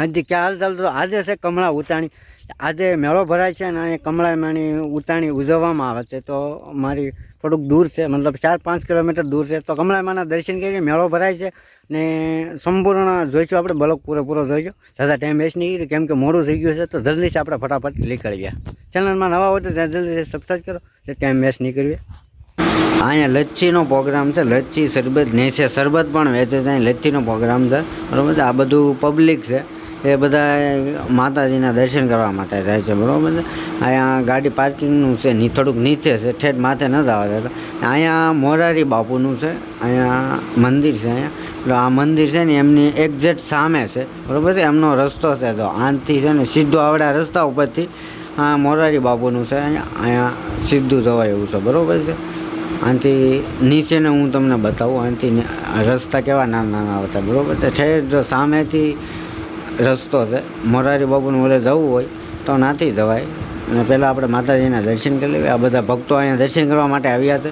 હાજી क्या हाल चाल। तो आज છે કમળા ઉતાણી। આજે મેળો ભરાય છે અને કમળામાંની ઉતાણી ઉજવવામાં આવે છે। તો મારી થોડુંક દૂર છે, मतलब 4-5 કિલોમીટર દૂર છે। તો કમળામાંના દર્શન કરીને મેળો ભરાય છે ને સંપૂર્ણ જોઈશું આપણે બ્લોગ પૂરો જોઈજો। ज़्यादा ટાઈમ વેસ્ટ નહીં કરી કેમ કે મોડું થઈ ગયું છે। તો જલ્દીથી આપણે ફટાફટ નીકળી ગયા। ચેનલમાં નવા હોય તો જલ્દી સબસ્ક્રાઈબ કરો, ટાઈમ વેસ્ટ નહીં કરીએ। અહીંયા લચ્છીનો પ્રોગ્રામ છે, લચ્છી શરબત નેસે શરબત પણ વેચે છે। અહીં લચ્છીનો પ્રોગ્રામ છે, બરાબર છે। આ બધું પબ્લિક છે, એ બધા માતાજીના દર્શન કરવા માટે જાય છે, બરાબર છે। અહીંયા ગાડી પાર્કિંગનું છે, થોડુંક નીચે છે, ઠેઠ માથે ન જવા દેતા। અહીંયા મોરારી બાપુનું છે, અહીંયા મંદિર છે। અહીંયા આ મંદિર છે ને એમની એક્ઝેક્ટ સામે છે, બરાબર છે। એમનો રસ્તો છે, તો આનથી છે ને સીધું આવડા રસ્તા ઉપરથી આ મોરારી બાપુનું છે। અહીંયા સીધું જવાય એવું છે, બરાબર છે। આનાથી નીચેને હું તમને બતાવું, આનાથી રસ્તા કેવા નાના નાના આવતા, બરાબર છે। ઠેર જો સામેથી રસ્તો છે, મોરારી બાપુને ઓલે જવું હોય તો નાથી જવાય અને પહેલાં આપણે માતાજીના દર્શન કરી લેવા। આ બધા ભક્તો અહીંયા દર્શન કરવા માટે આવ્યા છે।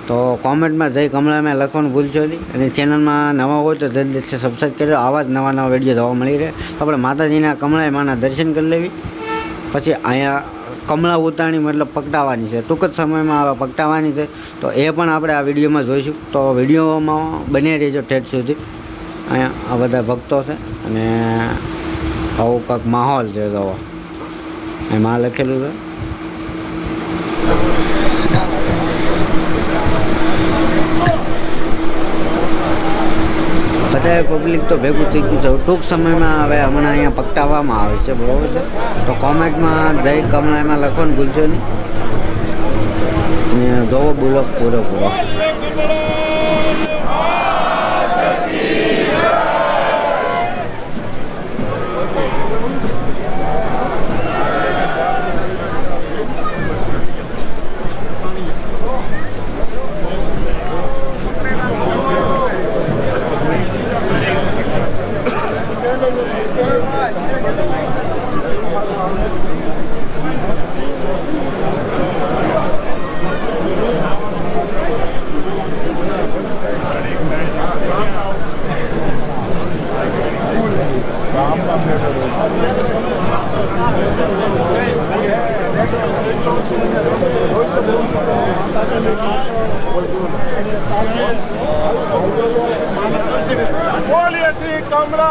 તો કોમેન્ટમાં જય કમળામાં લખવાનું ભૂલશો નહીં અને ચેનલમાં નવા હોય તો જલ્દી સબસ્ક્રાઈબ કરી લો। આવા જ નવા વિડીયો જોવા મળી રહે। તો આપણે માતાજીના કમળામાંના દર્શન કરી લેવી, પછી અહીંયા કમળા ઉતાણી મતલબ પકડાવવાની છે, ટૂંક જ સમયમાં પકડાવવાની છે। તો એ પણ આપણે આ વિડીયોમાં જોઈશું। તો વિડીયોમાં બની રહેજો ઠેઠ સુધી। અહીંયા આ બધા ભક્તો છે અને આવું કંઈક માહોલ છે, તો એમાં લખેલું છે બધા પબ્લિક તો ભેગું થઈ ગયું છે। ટૂંક સમયમાં હવે હમણાં અહીંયા પકડાવવામાં આવે છે, બરાબર છે। તો કોમેન્ટમાં જય કમળામાં લખવાનું ભૂલશો નહીં અને જોવો બ્લોગ પૂરો। बोलिए श्री कमला